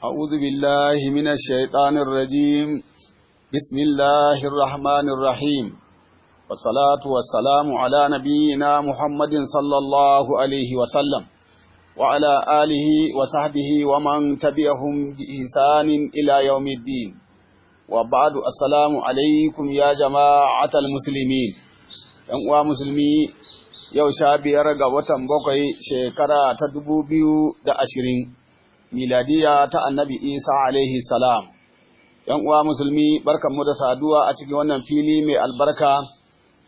أعوذ بالله من الشيطان الرجيم بسم الله الرحمن الرحيم والصلاة والسلام على نبينا محمد صلى الله عليه وسلم وعلى آله وصحبه ومن تبعهم بإحسان إلى يوم الدين وبعد السلام عليكم يا جماعة المسلمين ‘yan musulmi yau 15 ga watan 7 shekara ta 2020 miladiya ta annabi Isa alaihi salam. ‘Yan uwa musulmi barkanmu da saduwa a cikin wannan fili mai albarka,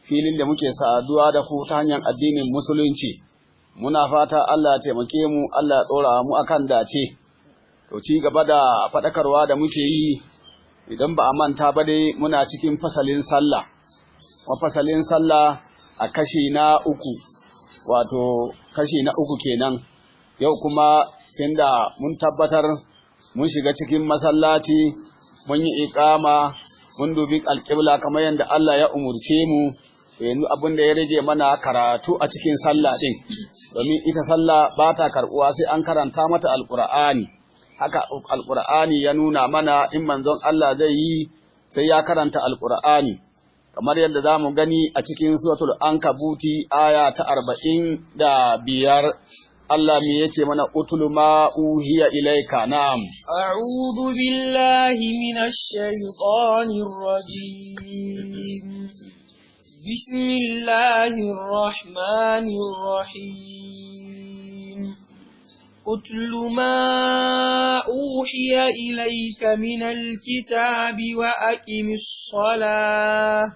filin da muke saduwa da ku ta hanyar addinin musulunci. Muna fata Allah ya taimake mu, Allah ya ɗora mu akan dace. To ci gaba da faɗakarwa da muke yi, idan ba a manta ba dai muna cikin fasalin sallah. Fasalin sallah a kashi na uku, wato kashi na uku kenan. Yau kuma tunda mun tabbatar mun shiga cikin masallaci, mun yi iqama, mun dubi alƙibla kamar yadda Allah ya umurce mu, yanzu abin da ya rage mana karatu a cikin sallah din. Domin ita sallah ba ta karɓuwa sai an karanta mata alƙur'ani. Haka alƙur'ani ya nuna mana in manzon Allah zai yi sai ya karanta alƙur'ani. Kamar yadda za mu gani a cikin suratul Ankabuti aya ta 45, Allah me yace mana utulu ma uhiya ilaika. Na'am, a'udhu billahi minash shaitanir rajim. Bismillahir rahmanir rahim. Utlu ma uhiya ilayka minal kitabi wa aqimis salah.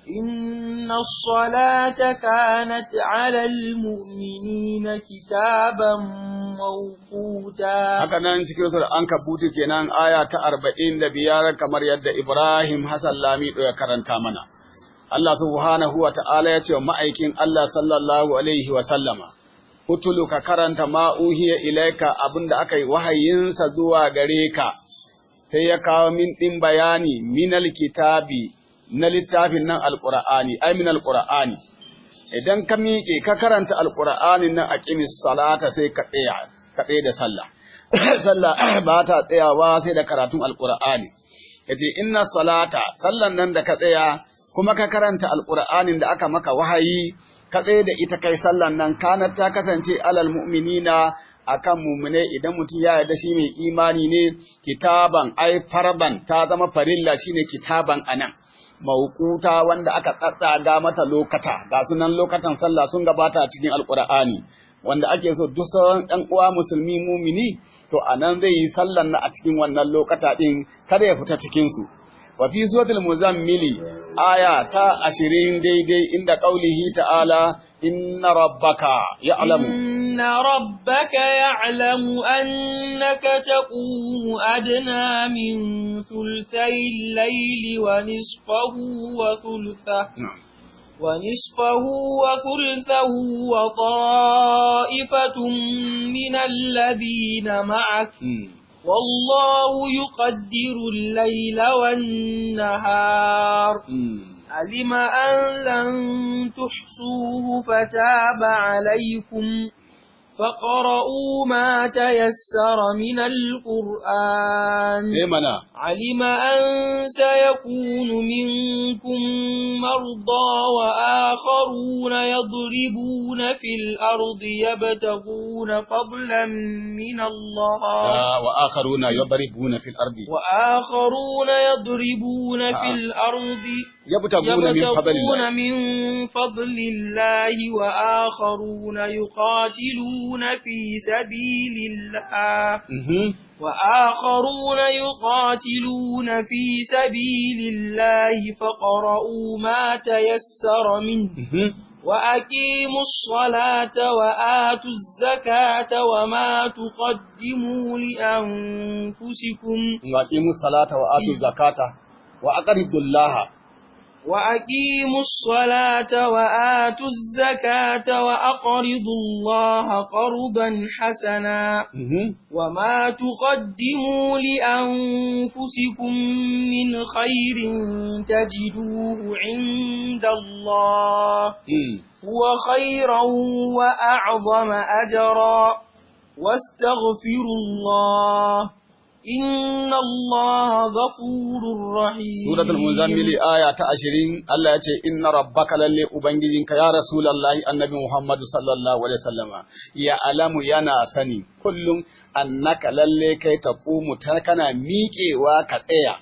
Inna as-salata kanat 'alal mu'minina kitaban mawquta. Haka nan cikin sura Ankabuti kenan aya ta 45 kamar yadda Ibrahim Hassan Lamido ya karanta mana. Allah subhanahu wa ta'ala ya ce wa ma'aikin Allah sallallahu alaihi wa sallama, utulu ka karanta ma'uhiya ilaika abinda aka yi wahayinsa zuwa gare ka, sai ya kawo min ɗin bayani minal kitabi na littafin nan alƙur'ani, ai min alƙur'ani. Idan ka miƙe ka karanta alƙur'anin nan a ƙimis salata sai ka ɗaya da sallah. Sallah ba ta tsayawa sai da karatun alƙur'ani. Ya ce, inna salata, sallan nan da ka tsaya, kuma ka karanta alƙur'anin da aka maka wahayi, ka tsaye da ita kai sallan nan kanat ta kasance alal mu'minina akan mu'mine idan mutum ya yarda shi mai imani ne, kitaban ai farban ta zama farilla shine kitaban anan mawquta wanda aka tsatsaga mata lokata, ga sunan lokatan sallah sun gabata a cikin alqur'ani wanda ake so duk sauran ɗan uwa musulmi mumini to anan zai yi sallan na a cikin wannan lokata din kada ya fita cikin su. Wa fi suratul muzammili aya ta 20 daidai inda qaulihi ta'ala inna rabbaka ya'lamu annaka taqumu adna min thulthay al-layli wa nisfahu wa thulthahu wa ta'ifatun min alladhina ma'ak والله يقدر الليل والنهار علم أن لن تحصوه فتاب عليكم فقرؤوا ما تيسر من القرآن علم أن سيكون منكم مرضى وآخرون يضربون في الأرض يبتغون فضلا من الله وآخرون يضربون في الأرض يبتغون من فضل الله وآخرون يقاتلون في سبيل الله فقرؤوا ما تيسر منه وأقيموا الصلاة وآتوا الزكاة وما تقدموا لأنفسكم وأقيموا الصلاة وآتوا الزكاة وأقرضوا الله وأقيموا الصلاة وآتوا الزكاة وأقرضوا الله قرضا حسنا وما تقدموا لأنفسكم من خير تجدوه عند الله هو خيرا وأعظم أجرا واستغفروا الله inna Allaha ghafurur rahim. Suratul Muzammil aya ta 20 Allah ya ce inna rabbaka lalle ubangijinka ya rasulullahi annabi Muhammadu sallallahu alaihi wasallama ya alamu yana sani kullum annaka lalle kai taqumu ta kana miƙewa ka tsaya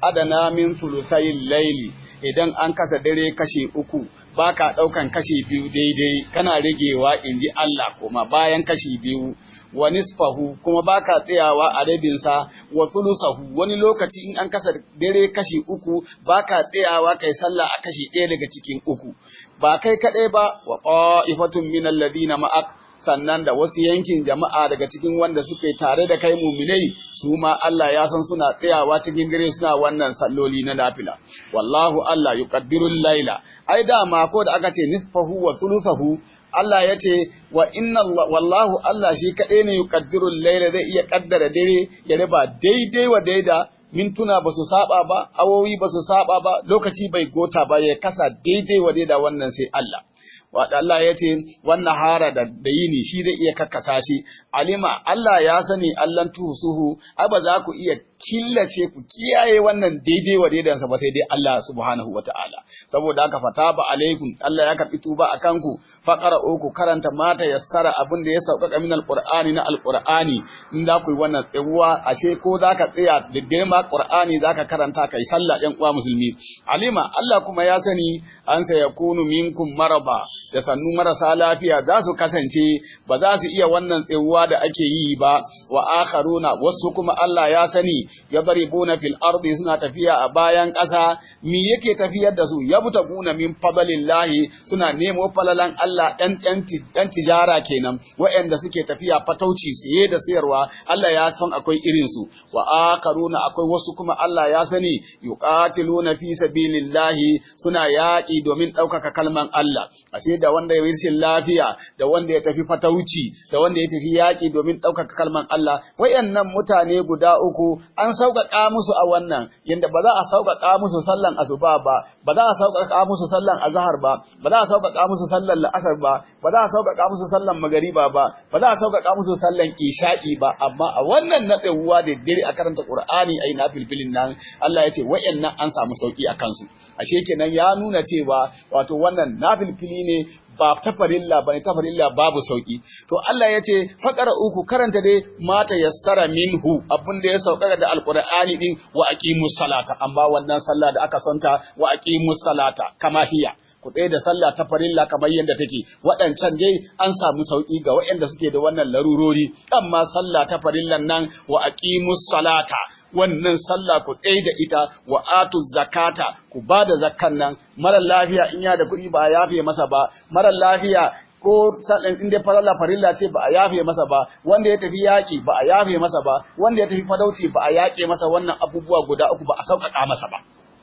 adana min sulusayil laili idan an kasa dare kashi 3 baka daukan kashi 2 daidai kana rigewa inji Allah kuma bayan kashi 2 wa nisfahu kuma baka tsayawa a rabinsa wa thulusahu wani lokaci in an kasa dare kashi 3 baka tsayawa kai sallah a kashi 1 daga cikin 3 ba kai kadai ba wa qa'ifatun minal ladina ma'ak sannan da wasu yankin jama'a daga cikin wanda suke tare da kai muminai su ma Allah ya san suna tsayawa cikin dare suna wannan salloli na nafila wallahu Allah yuqaddirul laila ai da ma ko da aka ce nisfahu wa thuluthahu Allah ya ce wallahu Allah shi kaɗai ne yuqaddirul laila zai iya kaddara dare ya riba daidai wa daida mintuna ba su saba ba awowi ba su saba ba lokaci bai gota ba ya kasa daidai wa daida wannan sai Allah Allah ya ce wannan hara da yini shi zai iya kakkasa shi alima Allah ya sani Allahn tuhusuhu ai ba za ku iya killace ku kiyaye wannan daidai wa daidansa ba sai dai Allah subhanahu wataala saboda haka fataba alaikum Allah ya karbi tuba akan ku faqara'u ku karanta mata yassara abin da ya sauƙaƙa min alqur'ani na alqur'ani in za ku yi wannan tsayuwa ashe ko za ka tsaya da girma qur'ani za ka karanta kai sallah ɗan uwa musulmi alima Allah kuma ya sani an sayakunu minkum maraba da sannu marasa lafiya za su kasance ba za su iya wannan tsayuwa da ake yi ba wa akharuna wasu kuma Allah ya sani yabribuna fil ardi suna tafiya a bayan ƙasa me yake tafiyar da su yabtaguna min fadlillahi suna nemo falalan Allah ɗan tijara kenan waɗanda suke tafiya fatauci siye da sayarwa Allah ya san akwai irin su wa akharuna akwai wasu kuma Allah ya sani yuqatiluna fi sabilillahi suna yaƙi domin ɗaukaka kalman Allah ashe da wanda ya yi lafiya da wanda ya tafi fatauci da wanda ya tafi yaƙi domin ɗaukaka kalman Allah wayannan mutane guda uku an sauƙaƙa musu a wannan yanda ba za a sauƙaƙa musu sallan asuba ba za a sauƙaƙa musu sallan azhar ba za a sauƙaƙa musu sallan la'asar ba za a sauƙaƙa musu sallan magariba ba za a sauƙaƙa musu sallan isha'i ba amma a wannan natsewuwa da dare a karanta Qur'ani ai na filfilin nan Allah ya ce wayannan an samu sauki a kansu ashe kenan ya nuna cewa wato wannan nafilfili ne ba tafarilla bane tafarilla babu sauki to Allah ya ce faqara uku karanta dai mata yassara minhu abin da ya sauka da alqur'ani din wa aqimus salata amma wannan sallah da aka santa wa aqimus salata kama hiya ku tsaye da sallah ta farilla kamar yadda take waɗancan dai an samu sauki ga waɗanda suke da wannan larurori amma sallah ta farillan nan wa aqimus salata wannan sallah ku tsaye da ita wa atuz zakata ku ba da zakkan nan mara lafiya in ya da kuɗi ba a yafe masa ba mara lafiya ko sallan in dai farilla ce ba a yafe masa ba wanda ya tafi yaƙi ba a yafe masa ba wanda ya tafi fadauci ba a yaƙe masa wannan abubuwa guda uku ba a sauƙaƙa masa ba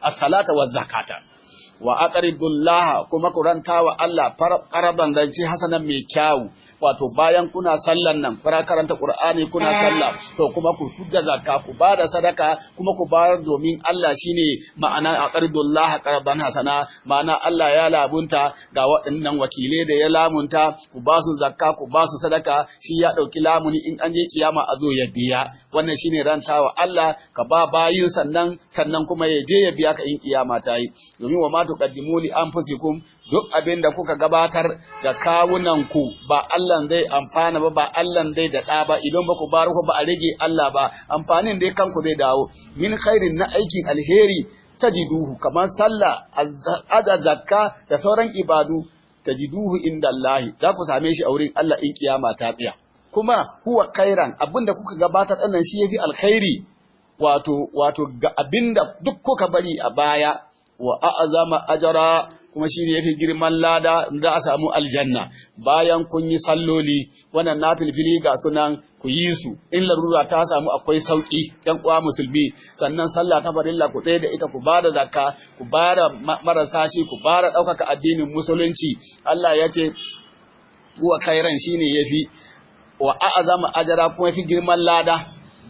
as-salata waz zakata wa aqridullaha kuma kuranta wa Allah qaradan rance hasanan mai kyau wato bayan kuna sallan nan fara karanta Qur'ani kuna sallah to kuma ku fudda zakka ku bada sadaka kuma ku bayar domin Allah shine ma'ana aqridullaha qaradan hasana ma'ana Allah ya labunta ga waɗannan wakilai da ya lamunta ku ba su zakka ku ba su sadaka shi ya dauki lamuni in an je kiyama a zo ya biya wannan shine rantawa Allah ka ba bayin sannan kuma ya je ya biya ka in kiyama ta yi domin wa tuqaddimu li anfusikum duk abin da kuka gabatar da kawunan ku ba Allah zai amfana ba Allah zai da ba idan ba ku bar ku ba a rage Allah ba amfanin dai kanku zai dawo min khairin na aikin alheri tajiduhu kamar sallah zakka da sauran ibadu tajiduhu inda Allah za ku same shi a wurin Allah in kiyama ta tsaya kuma huwa khairan abinda kuka gabatar dinnan shi yafi alkhairi wato ga abinda duk kuka bari a baya wa a'zama ajra kuma shine yafi girman lada da a samu aljanna bayan kun yi salloli wannan nafilfili ga sunan ku yi su in larura ta samu akwai sauki ɗan uwa musulmi sannan sallah ta farilla ku tsaye da ita ku bada zakka ku bada marasa shi ku bada ɗaukaka addinin musulunci Allah ya ce huwa khairan shine yafi wa a'zama ajra kuma yafi girman lada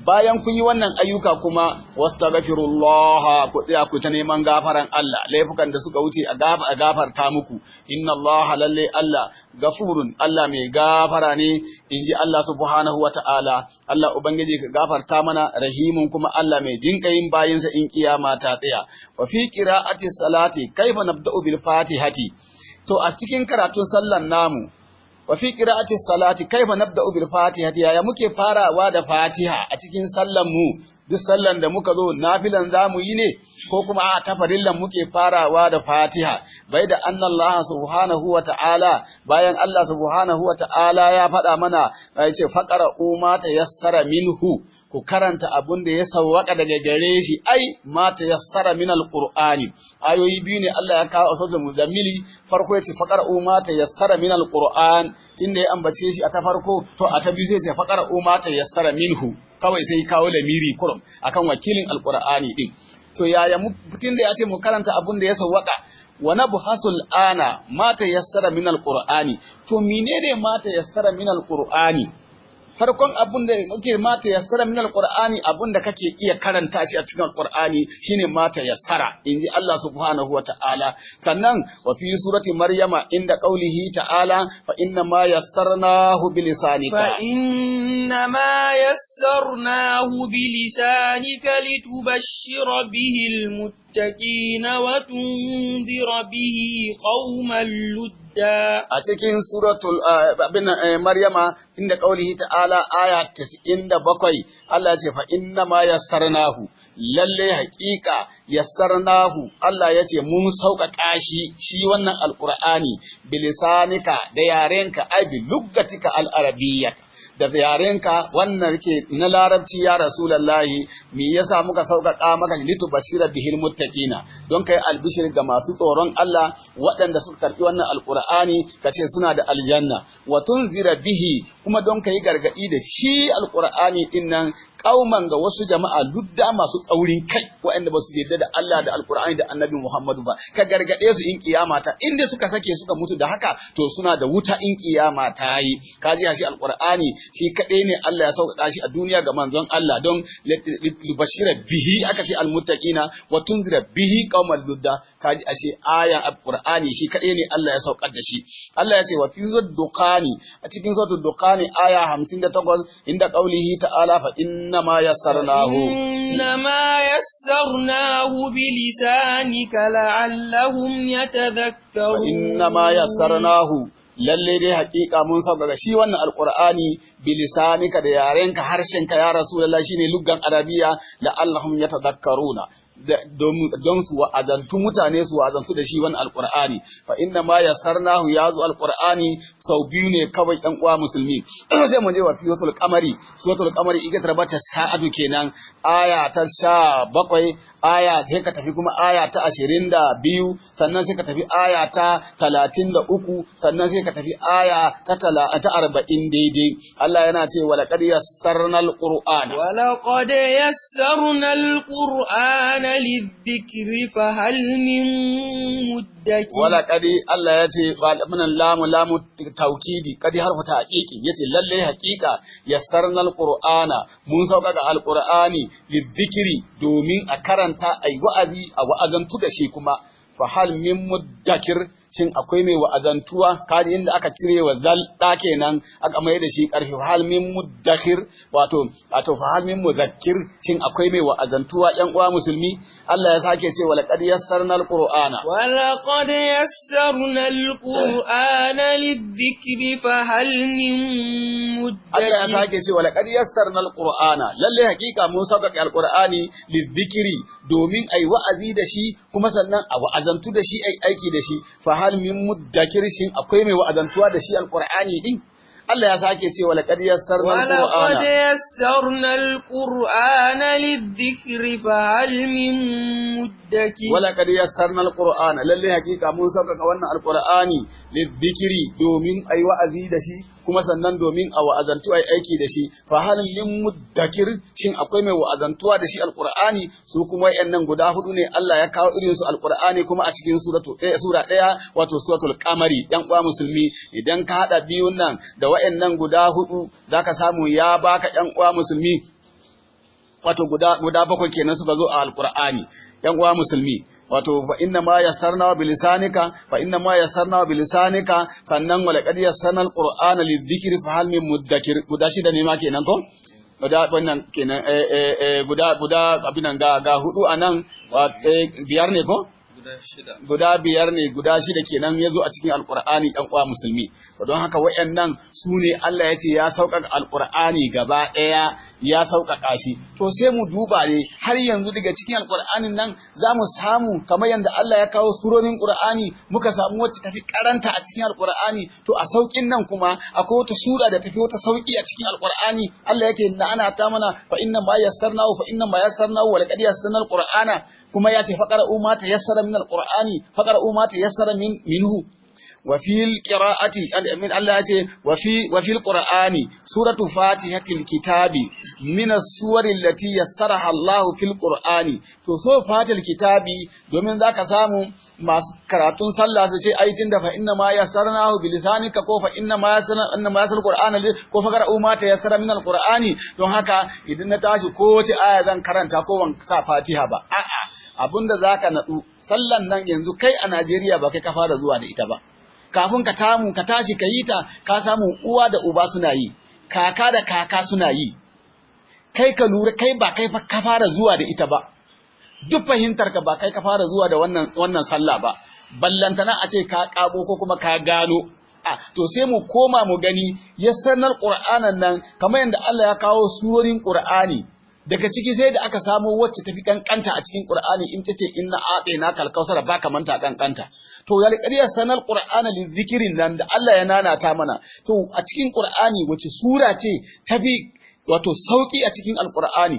bayan kun yi wannan ayyuka kuma wastaghfirullah ku tsaya ku ta neman gafaran Allah laifukan da suka wuce a gafarta muku inna Allah lalle Allah gafurun Allah mai gafara ne inji Allah subhanahu wata'ala Allah ubangiji ka gafarta mana rahimun kuma Allah mai jinkayin bayinsa in kiyama ta tsaya wa fi qira'ati salati kaifa nabda'u bil fatihati to a cikin karatun sallan namu wa fi qira'ati salati kaifa nabda'u bil fatihati ya muke farawa da fatiha a cikin sallan mu duk sallan da muka zo nafilan zamu yi ne ko kuma a tafarillan muke farawa da fatiha bai da annallaha subhanahu wa ta'ala bayan Allah subhanahu wa ta'ala ya faɗa mana ya ce faqara umma ta yassara minhu ku karanta abun da ya sawwaka daga gare shi ai ma ta yassara min alqur'ani ayoyi biyu ne Allah ya kawo a suratul muzammili farko ya ce faqara umma ta yassara min alqur'an tunda ya ambace shi a ta farko to a ta biyu sai ce faqara umma ta yassara minhu kawai sai kawo lamiri kurum akan wakilin alqur'ani din to yaya mutum da ya ce mu karanta abun da ya sawwaka wa nabhasul ana ma ta yassara min alqur'ani to menene ma ta yassara min alqur'ani farkon abun da muke mata yassara min alqur'ani abun da kake iya karanta shi a cikin alqur'ani shine mata yassara inji Allah subhanahu wataala sannan wa fi surati maryama inda qaulihi ta'ala fa inna ma yassarnahu bilisanika fa inna ma yassarnahu bilisanika litubashshira bihi almuttaqina wa tunzira bihi qauman ludda a cikin suratul maryama inda qaulihi ta'ala aya 97 Allah ya ce fa inna ma yassarnahu lalle haƙiƙa yassarnahu Allah ya ce mun sauƙaƙa shi wannan alqur'ani bilisanika da yarenka ai bi luggatika al-arabiyyah da yarenka wannan rike na larabci ya rasulullahi me yasa muka sauƙaƙa maka litubashira bihil muttaqina don kai albishir ga masu tsoron Allah waɗanda suka karɓi wannan alqur'ani kace suna da aljanna wa tunzira bihi kuma don kai gargadi da shi alqur'ani din nan kauman ga wasu jama'a ludda masu tsaurin kai waɗanda ba su yarda da Allah da alqur'ani da annabi Muhammadu ba ka gargade su in kiyama ta inda suka sake suka mutu da haka to suna da wuta in kiyama ta yi kaji shi alqur'ani shi kaɗai ne Allah ya sauƙaƙa shi a duniya ga manzon Allah don bashira bihi aka ce almuttaqina wa tunzira bihi qauman ludda kaji ashe ayan alqur'ani shi kaɗai ne Allah ya sauƙar da shi Allah ya ce wa fi duqani a cikin suratul duqani aya 58 inda qaulihi ta'ala fa inna ma yassarnahu bilisanika la'allahum yatadhakkarun fa inna ma yassarnahu lalle dai hakika mun sauƙaƙa shi wannan alqur'ani bilisanika da yarenka harshenka ya rasulullahi shine luggan arabiya la allahum yatadhakkaruna don su wa'azantu mutane su wa'azantu da shi wannan alqur'ani fa inna ma yassarnahu yazu alqur'ani sau biyu ne kawai ɗan uwa musulmi sai mu je wa suratul qamari iga tarbata sa'adu kenan aya ta 17 aya sai ka tafi kuma aya ta 22 sannan sai ka tafi aya ta 33 sannan sai ka tafi aya ta 40 daidai Allah yana ce wala qad yassarna alqur'ana lidhikri fa hal min muddakir wala qad Allah yace minan lamu taukidi kadi harfu ta haqiqi yace lalle haqiqa yassarna alqur'ana mun sauƙaƙa alqur'ani lidhikri domin a karanta ai wa'azi a wa'azantu da shi kuma fa hal min muddakir shin akwai mai wa'azantuwa kaji inda aka cire wa zal da kenan aka mai da shi karfi fa hal min muddakir wato fa hal min muzakkir shin akwai mai wa'azantuwa ƴan uwa musulmi Allah ya sake ce wala qad yassarna alqur'ana lidhikri fa hal min muddakir Allah ya sake ce wala qad yassarna alqur'ana lalle hakika mun sauƙaƙe alqur'ani lidhikri domin ai wa'azi da shi kuma sannan a wa'azantu da shi ai aiki da shi fa hal min muddakir shin akwai mai wa'azantuwa da shi alqur'ani din Allah ya sake cewa laqad yassarna alqur'ana lidhikri fa hal min muddakir wala qad yassarna alqur'ana lalle hakika mun sauƙaƙa wannan alqur'ani lidhikri domin ai wa'azi da shi kuma sannan domin a wa'azantu ai aiki da shi fa hal min muddakir shin akwai mai wa'azantuwa da shi alqur'ani su kuma wayannan guda hudu ne Allah ya kawo irin su alqur'ani kuma a cikin sura 1 wato suratul qamari dan uwa musulmi idan ka hada biyun nan da wayannan guda hudu zaka samu ya baka yan uwa musulmi wato guda bakwai kenan suka zo a alqur'ani yan uwa musulmi wato fa inna ma yassarna bilisanika sannan wala qad yassarna alqur'ana lidhikri fa hal min muddakir guda shida ne ma kenan ko guda wannan kenan guda abinan ga hudu anan biyar ne ko guda biyar ne guda shida kenan yazo a cikin alqur'ani dan uwa musulmi don haka wayannan su ne Allah yace ya sauƙaƙa alqur'ani gaba daya ya sauƙaƙa shi to sai mu duba ne har yanzu daga cikin alqur'anin nan zamu samu kamar yanda Allah ya kawo surorin qur'ani muka samu wacce tafi karanta a cikin alqur'ani to a saukin nan kuma akwai wata sura da tafi wata sauki a cikin alqur'ani Allah yake ana ta mana fa inna ma yassarnahu wa laqad yassarna alqur'ana kuma ya ce faqra'u ma tayassara min alqur'ani faqra'u ma tayassara minhu wa fil qira'ati min Allah ya ce wa fil qur'ani suratu fatihatil kitabi min as-suwari allati yassaraha Allah fil qur'ani to so fatihatil kitabi domin zaka samu masu karatun sallah su ce ai tunda fa inna ma yassarnahu bilisanika ko fa inna ma yassarna qur'ana ko fa qara'u ma tayassara min alqur'ani don haka idan na tashi ko wace aya zan karanta ko ban sa fatiha ba a'a abinda zaka nadu sallan nan yanzu kai a Najeriya ba kai ka fara zuwa da ita ba kafin ka tashi ka yi ta ka samu uwa da uba suna yi kaka da kaka suna yi kai ka lura kai ba kai ka fara zuwa da ita ba duk fahimtar ka ba kai ka fara zuwa da wannan sallah ba ballantana a ce ka kabo ko kuma ka gano to sai mu koma mu gani yassanar qur'anan nan kamar yanda Allah ya kawo surorin qur'ani daga ciki sai da aka samu wacce tafi kankanta a cikin qur'ani in tace inna a'tina kal kausara ba ka manta kankanta to ya liqariya sanal qur'ana lizikirin nan da Allah ya nanata mana to a cikin qur'ani wace sura ce tafi wato sauki a cikin alqur'ani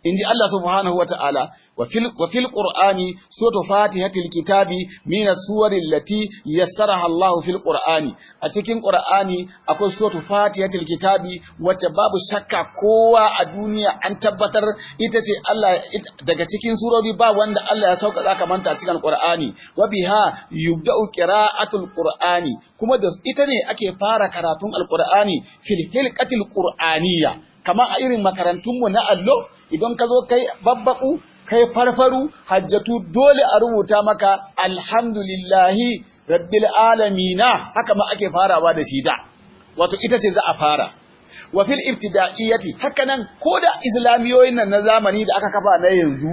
inji Allah subhanahu wata'ala wa fil qur'ani suratu fatihatil kitabi min as-suwari allati yassaraha Allah fil qur'ani a cikin qur'ani akwai suratu fatihatil kitabi wacce babu shakka kowa a duniya an tabbatar ita ce Allah daga cikin surori ba wanda Allah ya sauka zaka manta a cikin qur'ani wa biha yubda'u qira'atul qur'ani kuma da ita ne ake fara karatun alqur'ani fil hilqatil qur'aniyya kamar a irin makarantunmu na allo idan ka zo kai babbaku kai farfaru hajjatu dole a rubuta maka alhamdulillahi rabbil alamina haka ma ake farawa da shi da wato ita ce za a fara wa fil ibtidaiyati haka nan koda islamiyoyin nan na zamani da aka kafa na yanzu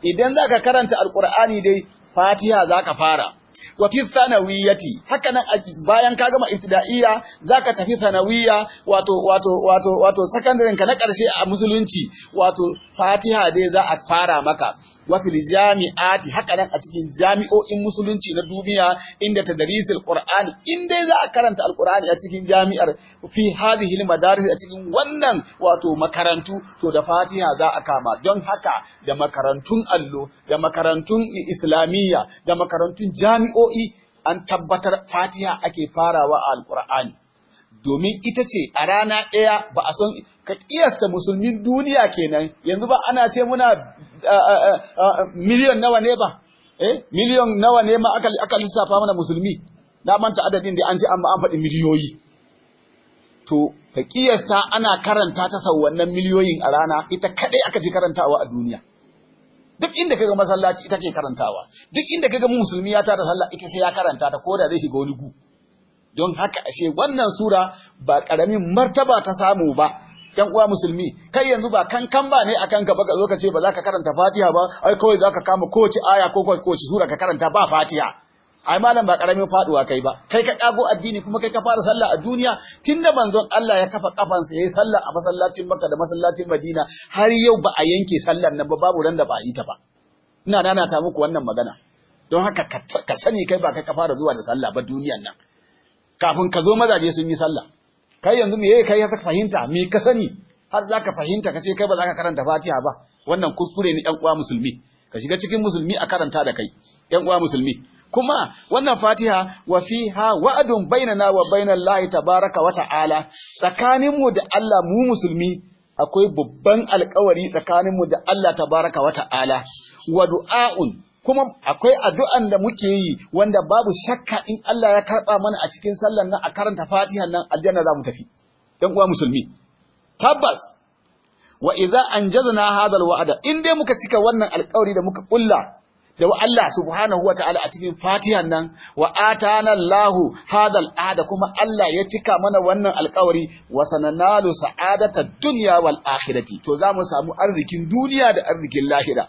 idan zaka karanta alqur'ani dai fatiha zaka fara wa fi sanawiyati haka nan bayan ka gama ibtidaiya zaka tafi sanawiyya wato secondary ka na karshe a musulunci wato fatiha dai za a fara maka wa fil jami'ati haka nan a cikin jami'o'in musulunci na duniya inda tadrisul qur'ani in dai za a karanta alqur'ani a cikin jami'ar fi hadhihi almadaris a cikin wannan wato makarantu to da fatiha za a kama don haka da makarantun allo da makarantun islamiyya da makarantun jami'o'i an tabbatar fatiha ake farawa a alqur'ani domin ita ce a rana ɗaya ba a son ka kiyasta musulmin duniya kenan yanzu ba ana ce muna miliyon nawa ne ba miliyon nawa ne ma aka lissafa mana musulmi na manta adadin da an ce amma an faɗi miliyoyi to ka kiyasta ana karanta ta sau wannan miliyoyin a rana ita kadai aka fi karantawa a duniya duk inda kaga masallaci ita ke karantawa duk inda kaga musulmi ya tada sallah ita sai ya karanta ta koda zai shiga wani gu don haka ashe wannan sura ba karamin martaba ta samu ba ‘yan uwa musulmi kai yanzu ba kankan ba ne akan ka baka zo ka ce ba za ka karanta fatiha ba ai kawai za ka kama kowace aya ko kowace sura ka karanta ba fatiha ai malam ba karamin faduwa kai ba kai ka kago addini kuma kai ka fara sallah a duniya tunda manzon Allah ya kafa kafansa yayi sallah a masallacin Makka da masallacin Madina har yau ba a yanke sallar nan ba babu ran da ba yi ta ba ina nanata muku wannan magana don haka ka sani kai ba kai ka fara zuwa da sallah ba duniyan nan kafin ka zo mazaje sun yi sallah kai yanzu me yake kai ya saka fahimta me ka sani har zaka fahimta kace kai ba za ka karanta Fatiha ba wannan kuskure ne ɗan uwa musulmi ka shiga cikin musulmi a karanta da kai ɗan uwa musulmi kuma wannan Fatiha wa fiha wa'adun bainana wa bainallahi tabaraka wa ta'ala tsakaninmu da Allah mu musulmi akwai babban alƙawari tsakaninmu da Allah tabaraka wa ta'ala wa du'a'un kuma akwai addu'an da muke yi wanda babu shakka in Allah ya karɓa mana a cikin sallan nan a karanta Fatiha nan aljanna za mu tafi ɗan uwa musulmi tabbas wa idza anjazna hadha alwa'da in dai muka cika wannan alƙawari da muka kulla da Allah subhanahu wataala a cikin Fatihan nan wa atana Allahu hadha al'ada kuma Allah ya cika mana wannan alƙawari wa sananalu sa'adata dunya wal akhirati to za mu samu arzikin duniya da arzikin lahira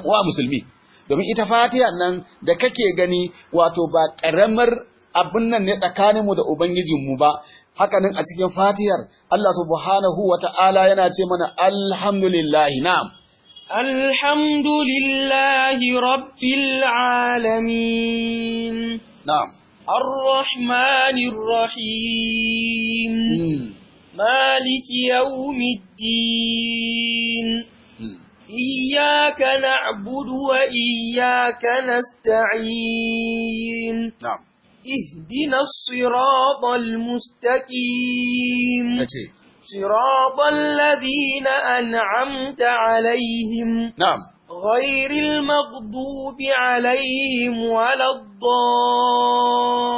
wa musulmi domin ita Fatihan nan da kake gani wato ba ƙaramar abin nan ne tsakaninmu da ubangijinmu ba haka nan a cikin Fatihar Allah subhanahu wataala yana ce mana alhamdulillahi na'am alhamdulillahi rabbil alamin na'am arrahmanir rahim maliki yawmiddin iyyaka na'budu wa iyyaka nasta'in na'am اهدنا الصراط المستقيم صراط الذين أنعمت عليهم نعم غير المغضوب عليهم ولا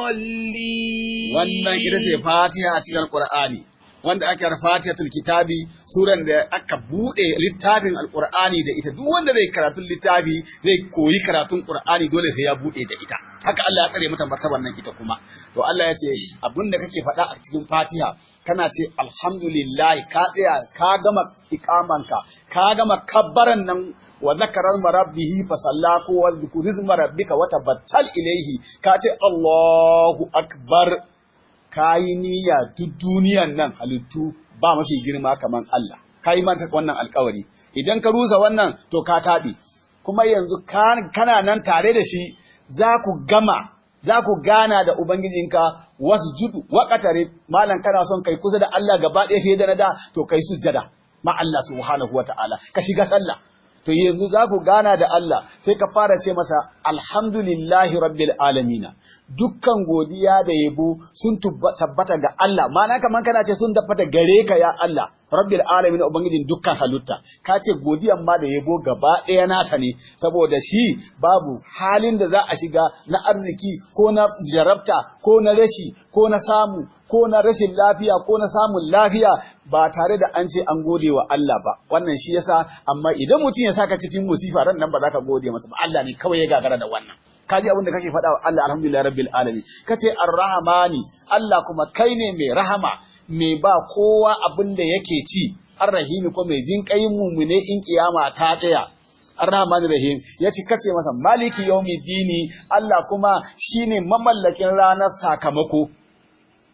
الضالين wannan ita ce Fatiha a cikin Qur'ani wanda ake Fatihatul Kitabi suran da aka bude littafin Alqur'ani da ita duk wanda zai karatu littafi zai koyi karatun Qur'ani dole sai ya bude da ita haka Allah ya tsare mata martaban nan ita kuma to Allah ya ce abinda kake faɗa a cikin Fatiha kana ce alhamdulillah ka tsaya ka gama ikamanka ka gama kabbaran nan wa zakara rabbihi fa sallako wa zikrizma rabbika wa tabattal ilayhi ka ce Allahu akbar kayi niyya duk duniyan nan halittu ba mafi girma kaman Allah kayi mata wannan alƙawari idan ka rusa wannan to ka taɓe kuma yanzu kana nan tare da shi za ku gana da ubangijinka wasjudu waqatare malan kana son kai kusa da Allah gaba ɗaya fiye da na da to kai sujjada ma Allah subhanahu wataala ka shiga sallah to yanzu za ku gana da Allah sai ka fara ce masa alhamdulillahi rabbil alamina dukkan godiya da yabo sun tabbata ga Allah ma'ana kaman kana ce sun tabbata gare ka ya Allah rabbil alamin ubangijin dukkan halitta ka ce godiyan ma da yabo gaba ɗaya nasa ne saboda shi babu halin da za a shiga na arziki ko na jarabta ko na rashi ko na samu ko na rashin lafiya ko na samun lafiya ba tare da an ce an gode wa Allah ba wannan shi yasa amma idan mutum ya saka cikin musifa ran nan ba za ka gode masa ba Allah ne kawai ya gagara da wannan kaji abin da kake faɗa wa Allah alhamdulillah rabbil alamin kace arrahmani Allah kuma kai ne mai rahama mai ba kowa abin da yake ci arrahimi ko mai jin kayin mumune in kiyama ta tsaya arrahmanir rahim yace kace masa maliki yawmiddini Allah kuma shine mamallakin ranar sakamako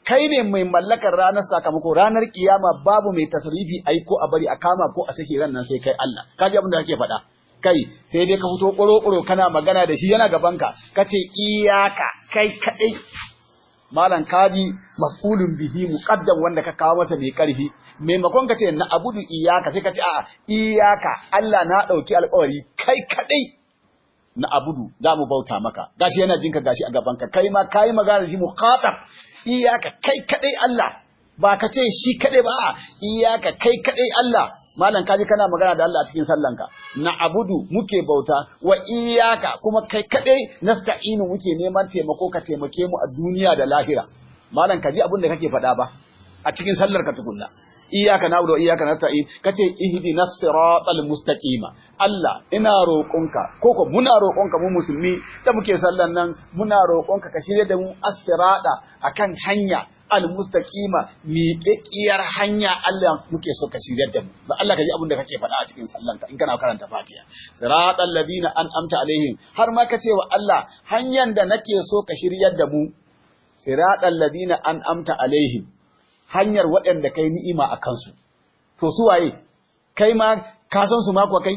kai ne mai mallakar ranar sakamako ranar kiyama babu mai tasrifi ai ko a bari a kama ko a sake ran nan sai kai Allah kaji abin da kake faɗa kai sai dai ka fito ƙoro-ƙoro kana magana da shi yana gabanka kace iyaka kai kadai malan kaji mafulun bihi muqaddam wanda ka kawo masa mai karfi maimakon kace na abudu iyaka sai kace a'a iyaka Allah na dauki alƙawari kai kadai na abudu za mu bauta maka gashi yana jinka gashi a gabanka kai ma kai magana da shi muqatab iyaka kai kadai Allah ba ka ce shi kadai ba iyaka kai kadai Allah malam kaji kana magana da Allah a cikin sallanka na abudu muke bauta wa iyaka kuma kai kadai nasta'inu muke neman taimako ka taimake mu a duniya da lahira malam kaji abin da kake faɗa ba a cikin sallar ka tukunna iyaka na'budu wa iyaka nasta'in kace ihdinas siratal mustaqima Allah ina roƙonka koko muna roƙonka mu musulmi da muke sallan nan muna roƙonka ka shirye da mu as-sirata akan hanya al-mustaqima miƙeƙiyar hanya Allah muke so ka shirye da mu ba Allah kaji abin da kake faɗa a cikin sallanka in kana karanta Fatiha siratal ladina an'amta alaihim har ma kace wa Allah hanyar da nake so ka shiryar da mu siratal ladina an'amta alaihim hanyar waɗanda kai ni'ima a kansu to su waye kai ma ka san su ma kuwa kai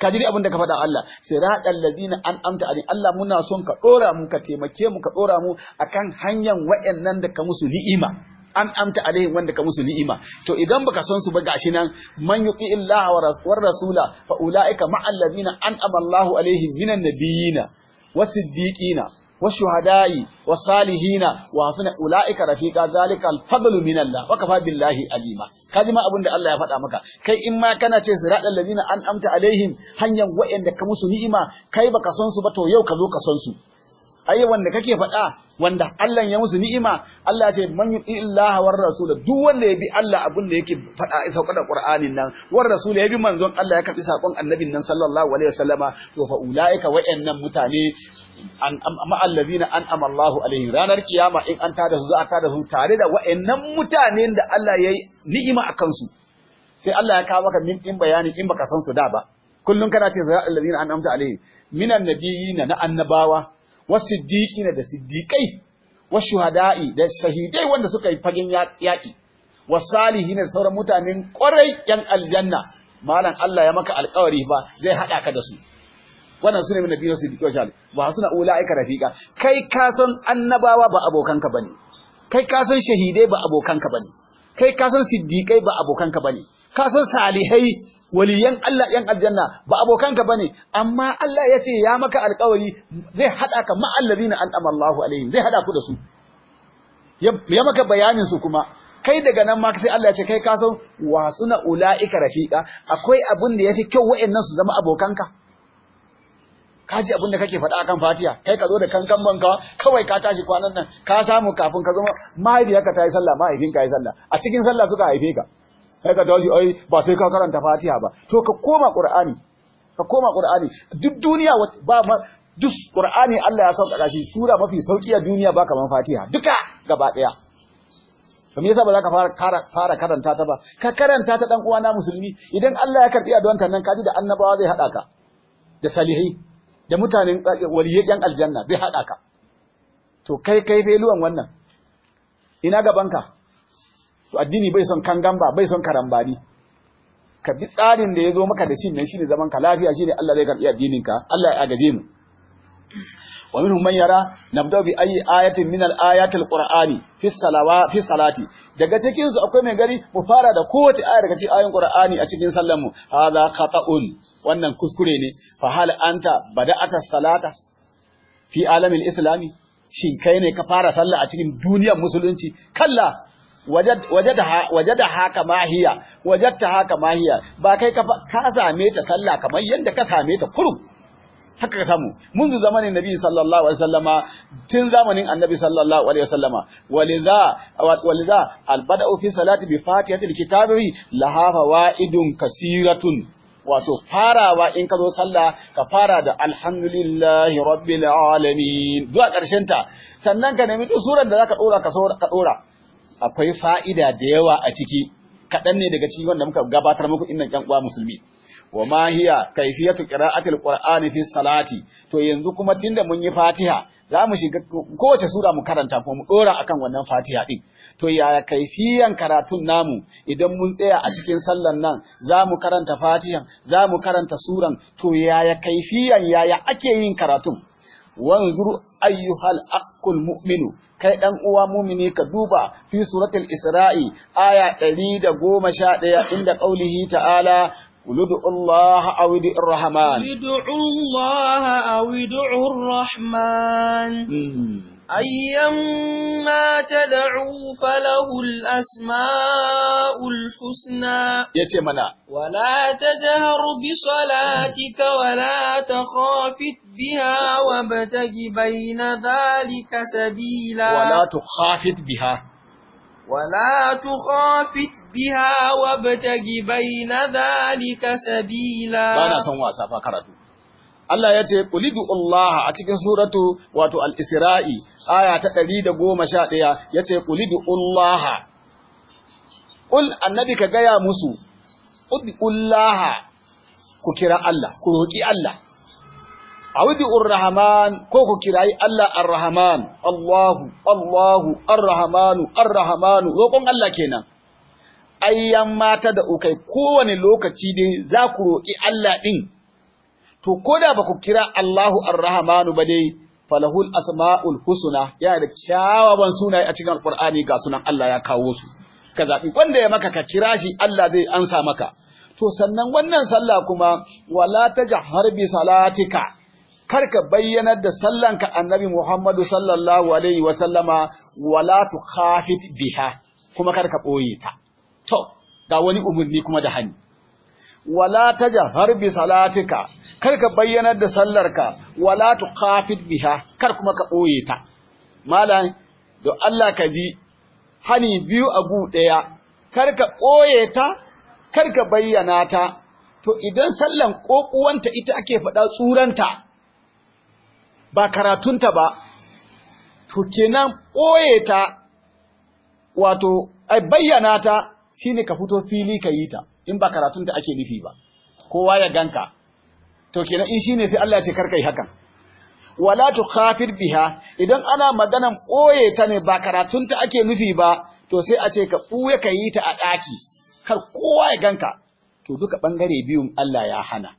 ka ji abin da ka faɗa Allah siratal ladina an'amta alaihim Allah muna son ka dora mu ka taimake mu ka dora mu akan hanyar waɗannan da ka musu ni'ima an'amta alaihim wanda ka musu ni'ima to idan baka son su ba gashi nan man yuqi illaha wa rasula fa ulaika ma'al ladina an'ama Allahu alaihim minan nabiyina was-siddiqina والشهداء والصالحين وحسن أولئك رفيقا ذلك الفضل من الله وكفى بالله عليما kaji ma abin da Allah ya faɗa maka kai in ma kana ce siratal ladina an'amta alaihim hanyar wa'anda ka musu ni'ima kai baka son su ba to yau ka zo ka son su ai wanda kake faɗa wanda Allah ya musu ni'ima Allah ya ce man yuti illaha war rasul duk wanda ya bi Allah abin da yake faɗa sauka da Qur'anin nan war rasul ya bi manzon Allah ya karbi sakon annabin nan sallallahu alaihi wasallama to fa ulaika wa'annan mutane amma allazina an'ama Allahu alaihim ranar kiyama in an tada su za a tada su tare da wa'annan mutanen da Allah yayi ni'ima akan su sai Allah ya kawo maka min bayani in baka san su da ba kullun kana ce za allazina an'amta alaihim minan nabiyina na annabawa wasiddiqina da siddiqai washuhada'i da shahidai wanda suka yi fagen yaki wasalihin da sauran mutanen ƙwarai yan aljanna malan Allah ya maka alƙawari ba zai hada ka da su wannan sune min nabiyyu siddiqi wa shahid ba suna ulaika rafiqa kai ka san annabawa ba abokanka bane kai ka san shahidai ba abokanka bane kai ka san siddiqai ba abokanka bane ka san salihai waliyan Allah yan aljanna ba abokanka bane amma Allah ya ce ya maka alƙawari zai hada ka ma'allazina an'ama Allahu alaihim zai hada ku da su ya maka bayanin su kuma kai daga nan ma sai Allah ya ce kai ka san wa suna ulaika rafiqa akwai abin da yafi kyau wayannan su zama abokanka kaji abin da kake faɗa akan Fatiha kai ka zo da kankan banka kawai ka tashi kwanan nan ka samu kafin ka zama mahaifiyarka ta yi sallah mahaifinka ya yi sallah a cikin sallah suka haife ka sai ka tashi ai ba sai ka karanta Fatiha ba to ka koma Qur'ani duk duniya ba duk Qur'ani Allah ya sauka shi sura mafi sauki a duniya ba kaman Fatiha duka gaba daya to me yasa ba za ka fara karanta ta ba ka karanta ta dan uwana musulmi idan Allah ya karbi addu'an nan kaji da annabawa zai hada ka da salihai da mutanen waliyai yan aljanna zai hada ka to kai feluwan wannan ina gabanka to addini bai son kangamba bai son karambani ka bi tsarin da yazo maka da shi ne shine zaman ka lafiya shine Allah zai karbi addinin ka Allah ya agaje mu wa minhum man yara nabda bi ayi ayatin min al-ayati al-qur'ani fi salati daga cikin su akwai mai gari mu fara da kowace aya daga cikin ayoyin qur'ani a cikin sallar mu hadha khata'un wannan kuskure ne fa hal anta bada'ata salata fi alamil islami shin kai ne ka fara sallah a cikin duniyar musulunci kalla wajada haka mahiya ba kai ka same ta sallah kamar yanda ka same ta kurum haka ka samu munzu zamanin nabi sallallahu alaihi wasallama tun zamanin annabi sallallahu alaihi wasallama waliza albada'u fi salati bi fatihatil kitabi laha fawaidun kasiratun wato farawa in ka zo sallah ka fara da alhamdulillahi rabbil alamin zuwa ƙarshen ta sannan ka nemi duk surar da zaka dora ka dora akwai fa'ida da yawa a ciki kaɗan ne daga cikin wanda muka gabatar muku innan ƴan uwa musulmi wa ma hiya kayfiyatu qira'atil qur'ani fi salati to yanzu kuma tunda mun yi fatiha za mu shiga kowace sura mu karanta kuma mu dora akan wannan fatiha din to yaya kaifiyan karatun namu idan mun tsaya a cikin sallan nan za mu karanta fatihan za mu karanta suran to yaya kaifiyan yaya ake yin karatun wanzur ayyuhal aqul mu'minu kai dan uwa mumini ka duba fi suratul isra'i aya 111 inda qaulihi ta'ala uludu Allah aw ud'ur rahman ayyamma tad'u falahul asmaul husna yace mana wala tajhar bi salatika wala takhafit biha wabtaghi bayna dhalika sabila wala tukhafit biha wabtaghi bayna dhalika sabila bana son wasa fa karatu Allah ya ce qulidu Allah a cikin suratu wato al-Isra'i aya ta 111 yace qulidu Allah ul annabi ka gaya musu udullaha ku kira Allah ku roki Allah awdi'ur rahman ko ku kirayi Allah ar-rahman Allahu ar-rahmanu roƙon Allah kenan ayyan mata da ukai kowane lokaci dai za ku roki Allah din to koda ba ku kira Allahu ar-rahmanu ba dai falahul asmaul husna yana da kyawawan sunaye a cikin alqur'ani ga sunan Allah ya kawo su ka zabi wanda ya maka ka kira shi Allah zai ansa maka to sannan wannan sallah kuma wala tajhar bi salatika karka bayyanar da sallanka annabi Muhammadu sallallahu alaihi wa sallama wala tukhafit biha kuma karka boye ta to ga wani umurni kuma da hani wala tajhar bi salatika kar ka bayyanar da sallarka wala tuqafid biha kar kuma ka boye ta malam don Allah ka ji hani biyu a gu daya kar ka boye ta kar ka bayyana ta to idan sallan kokuwanta ita ake faɗa tsuranta ba karatunta ba to kenan boye ta wato ai bayyana ta shine ka fito fili ka yi ta in ba karatunta ake nufi ba kowa ya ganka to kenan in shine sai Allah ya ce karkai hakan wala tukhafir biha idan ana maganan boye ta ne ba karatunta ake nufi ba to sai a ce ka buye ka yi ta a daki kar kowa ya ganka to duka bangare biyun Allah ya hana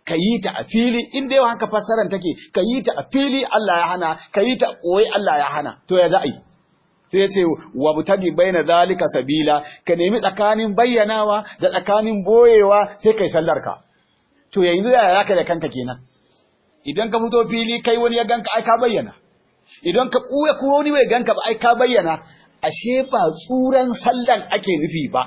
ka yi ta a fili in dai haka fassaran take ka yi ta a fili Allah ya hana ka yi ta boye Allah ya hana to ya za'i sai ya ce wa butagi baina zalika sabila ka nemi tsakanin bayyanawa da tsakanin boyewa sai kai sallar ka to yanzu ya zaka da kanka kenan idan ka fito fili kai wani ya ganka ai ka bayyana idan ka kuya ko wani bai ganka ba ai ka bayyana ashe ba tsuran sallan ake nufi ba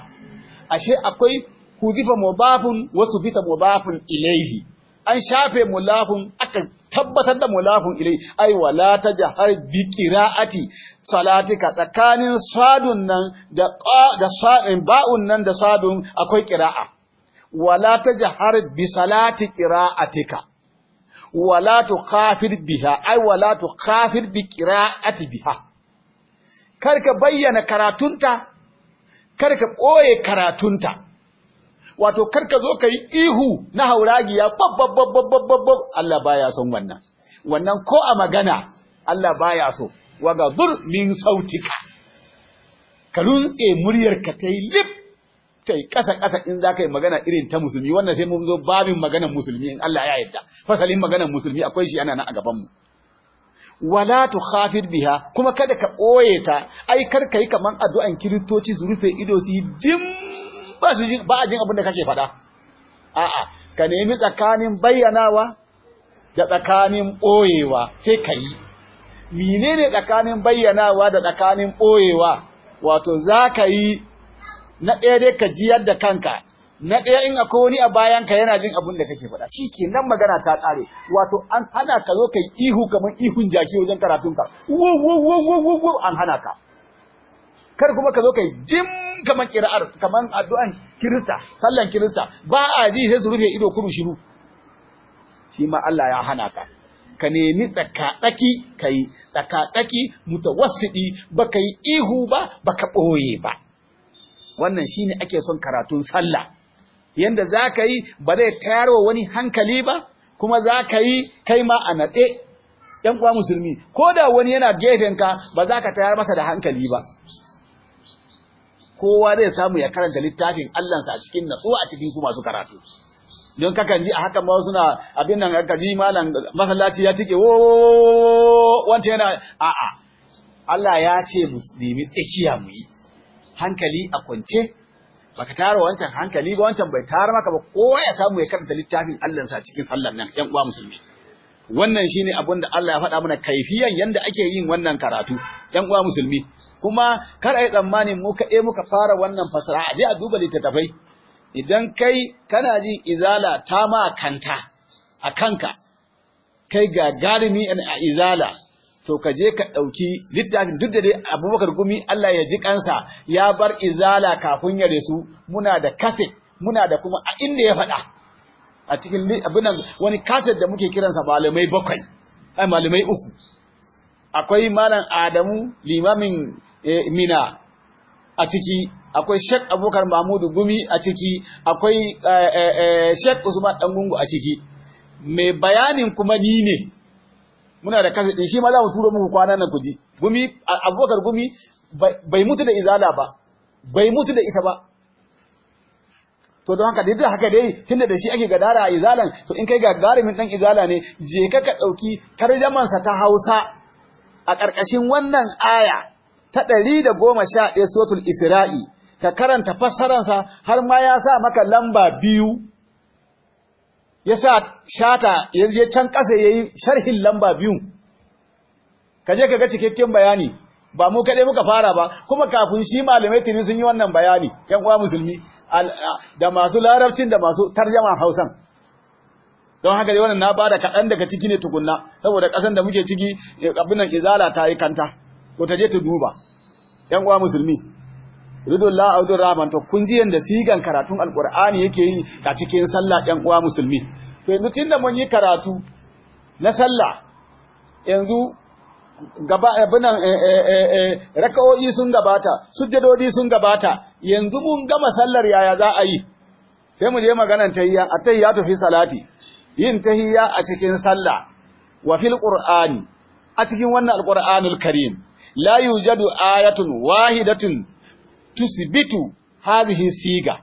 ashe akwai hudifa mudafun wa subita mudafun ilaihi an shafe mulafun aka tabbatar da mulafun ilai ai wala tajhar bi qira'ati salatika tsakanin sadun nan da sa'in ba'un nan da sadun akwai qira'a wala tajhar bi salati qira'atika wala tukhafir biha ai wala tukhafir bi qira'ati biha karka bayyana karatunta karka boye karatunta wato karka zo kai ihu na hauragiya babbabbabbabbab Allah baya son wannan ko a magana Allah baya so waga zur min sautika ka runtse muryarka tai lip tai kasa in zaka yi magana irin ta musulmi wannan sai mun zo babin maganar musulmi in Allah ya yarda fasalin maganar musulmi akwai shi ana nan a gaban mu wala tukhafid biha kuma kada ka boye ta ai kar kai kaman addu'an kiristoci su rufe ido su yi dim ba a jin abin da kake faɗa a'a ka nemi tsakanin bayyanawa da tsakanin ɓoyewa sai ka yi menene tsakanin bayyanawa da tsakanin ɓoyewa wato za ka yi na ɗaya dai ka jiyar da kanka na ɗaya in akwai wani a bayanka yana jin abin da kake faɗa shi ke nan magana ta ƙare wato an hana ka zo ka yi ihu kamar ihun jaki wajen karatunka an hana ka kar kuma ka zo ka yi jim kamar kira'ar kamar addu'an kirista sallan kirista ba a ji sai su rufe ido kuru shiru shi ma Allah ya hana ka ka nemi tsakatsaki kai tsakatsaki mutawassidi baka yi ihu ba baka boye ba wannan shine ake son karatun sallah yanda zaka yi ba zai tayarwa wani hankali ba kuma zaka yi kai ma a nade ɗan uwa musulmi ko da wani yana gefenka ba za ka tayar masa da hankali ba kowa zai samu ya karanta littafin Allahnsa a cikin natsuwa a cikin kuma su karatu don kakan ji a haka ma suna abin nan aka ji malam masallaci ya tike wance yana a'a Allah ya ce mu nemi tsakiya mu yi hankali a kwance baka tara wancan hankali ba wancan bai tara maka ba kowa ya samu ya karanta littafin Allahnsa a cikin sallar nan ƴan uwa musulmi wannan shine abin da Allah ya faɗa mana kaifiyan yanda ake yin wannan karatu ƴan uwa musulmi kuma kar ai tsammanin mu kaɗai muka fara wannan fasara a je a duba littattafai idan kai kana jin izala ta ma kanta a kanka kai gagarumi a izala to ka je ka ɗauki littafin duk da dai Abubakar Gumi Allah ya ji kansa ya bar izala kafin ya resu muna da kaset muna da kuma a inda ya faɗa a cikin abin wani kaset da muke kiransa malamai bakwai ai malamai uku akwai malam Adamu limamin Mina a ciki akwai Sheikh Abubakar Mahmudu Gumi a ciki akwai Sheikh Usman Dangungu a ciki mai bayanin kuma ni ne muna da kaset din shi ma za mu turo muku kwanan nan kuji Gumi Abubakar Gumi bai mutu da izala ba bai mutu da ita ba to don haka dai haka dai tunda da shi ake gadara a izalan to in kai gagarumin dan izala ne je ka dauki tarjaman sa ta Hausa a ƙarƙashin wannan aya ta 111 suratul Isra'i ka karanta fassaransa har ma ya sa maka lamba 2 ya sa shata yaje can ƙasa yayi sharhin lamba 2 kaje ka ga cikakken bayani ba mu kaɗai muka fara ba kuma kafin shi malamai tuni sun yi wannan bayani ƴan uwa musulmi da masu larabcin da masu tarjaman Hausan don haka dai wannan na bada kaɗan daga ciki ne tukunna saboda ƙasan da muke ciki abin nan izala ta yi kanta ko ta je ta duba ƴan uwa musulmi ridullah abdur rahman to kun ji yanda sigan karatun alqur'ani yake yi a cikin sallah ƴan uwa musulmi to yanzu tunda mun yi karatu na sallah yanzu gaba abinan raka'o'i sun gabata sujjadodi sun gabata yanzu mun gama sallar yaya za a yi sai mu je maganan tahiyya at-tahiyyatu fi salati yin tahiyya a cikin sallah wa fil qur'ani a cikin wannan alqur'anul karim la yujadu ayatun wahidatun tusbitu hadhihi siga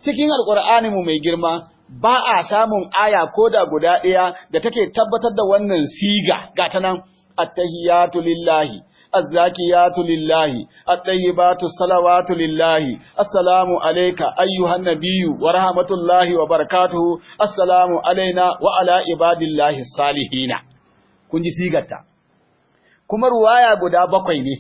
cikin alqur'ani mu mai girma ba a samun aya koda guda ɗaya da take tabbatar da wannan siga gata nan at-tahiyatu lillahi az-zakiyatu lillahi at-tayyibatu salawatu lillahi assalamu alayka ayyuhan nabiyyu wa rahmatullahi wa barakatuhu assalamu alaina wa ala ibadillahi salihina kun ji sigarta kuma ruwaya guda 7 ne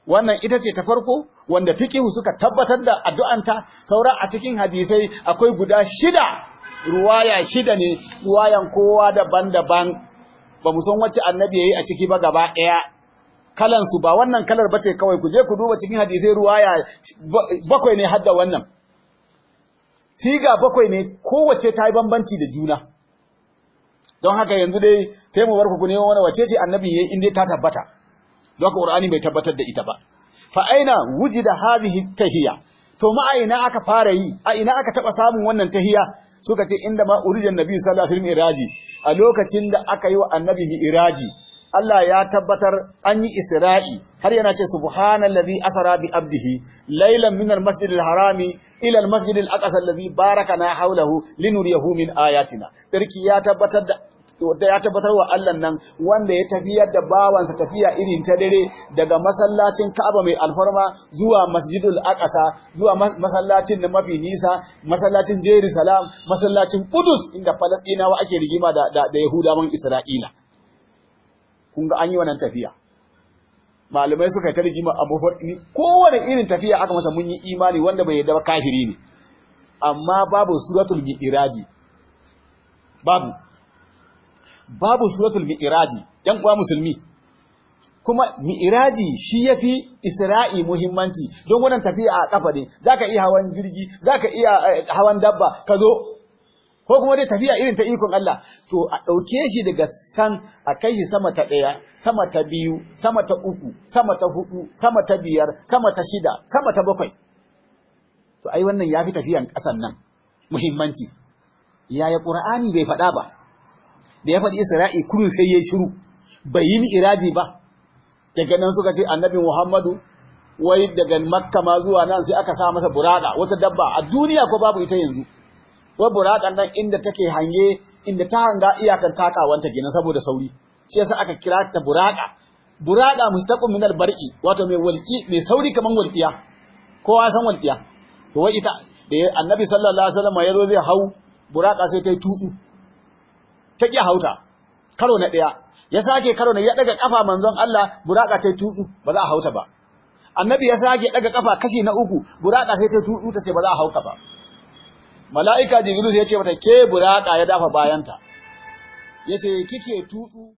wannan ita ce ta farko wanda fiqhu suka tabbatar da addu'anta saura a cikin hadisai akwai guda 6 ruwaya 6 ne ruwayan kowa daban-daban ba mu san wacce annabi yayi a ciki ba gaba daya kalan su ba wannan kalar bace kawai ku je ku duba cikin hadisai ruwaya 7 ne hadda wannan siga 7 ne kowace ta yi bambanci da juna don haka yanzu dai sai mu bar ku ne wani wace ce annabi yayi in dai ta tabbata don haka qur'ani bai tabbatar da ita ba fa aina wujida hadhihi tahiyya to ma aina aka fara yi a ina aka taba samun wannan tahiyya suka ce inda ma urijan nabi sallallahu alaihi wasallam iraji a lokacin da aka yi wa annabi iraji Allah ya tabbatar an yi isra'i har yana ce subhanallazi asra bi abdihi laylan min almasjidil harami ila almasjidil aqsa allazi barakana hawlahu linuriyahu min ayatina sarki ya tabbatar wa Allah nan wanda ya tafiyar da bawansa tafiya irin ta dare daga masallacin Ka'aba mai alfarma zuwa Masjidul Aqsa zuwa masallacin da mafi nisa masallacin Jerusalem masallacin Qudus inda Falastinawa ake rigima da Yahudawan Isra'ila kun ga an yi wannan tafiya malamai suka ta rigima a mafarki kowane irin tafiya aka masa mun yi imani wanda bai yarda ba kafiri ne amma babu suratul mi'raji babu suratul mi'raji ɗan uwa musulmi kuma mi'raji shi yafi isra'i muhimmanci don wannan tafiya a kafa ne zaka iya hawan jirgi zaka iya hawan dabba ka zo ko kuma dai tafiya irin ta ikon Allah to a dauke shi daga san a kai shi sama ta 1 sama ta 2 sama ta 3 sama ta 4 sama ta 5 sama ta 6 sama ta 7 to ai wannan yafi tafiyan kasan nan muhimmanci yaya qur'ani bai faɗa ba da ya faɗi Isra'i kullun sai yayi shiru bai yi mi'raji ba daga nan suka ce annabi Muhammadu wai daga Makka ma zuwa nan sai aka sa masa burada wata dabba a duniya ko babu ita yanzu wai buradan nan inda take hange inda ta hanga iyakan takawanta kenan saboda sauri shi yasa aka kira ta burada mustaqim min al-barqi wato mai walqi mai sauri kaman walqiya kowa san walqiya to wai ita da annabi sallallahu alaihi wasallam yazo zai hau burada sai ta yi tudu ta ƙi hauta karo na ɗaya ya sake karo na ya daga kafa manzon Allah buraka ta tudu ba za a hauta ba annabi ya sake daga kafa kashi na 3 buraka sai ta tudu ta ce ba za a hauka ba mala'ika jibril ya ce mata ke buraka ya dafa bayanta yace kike tudu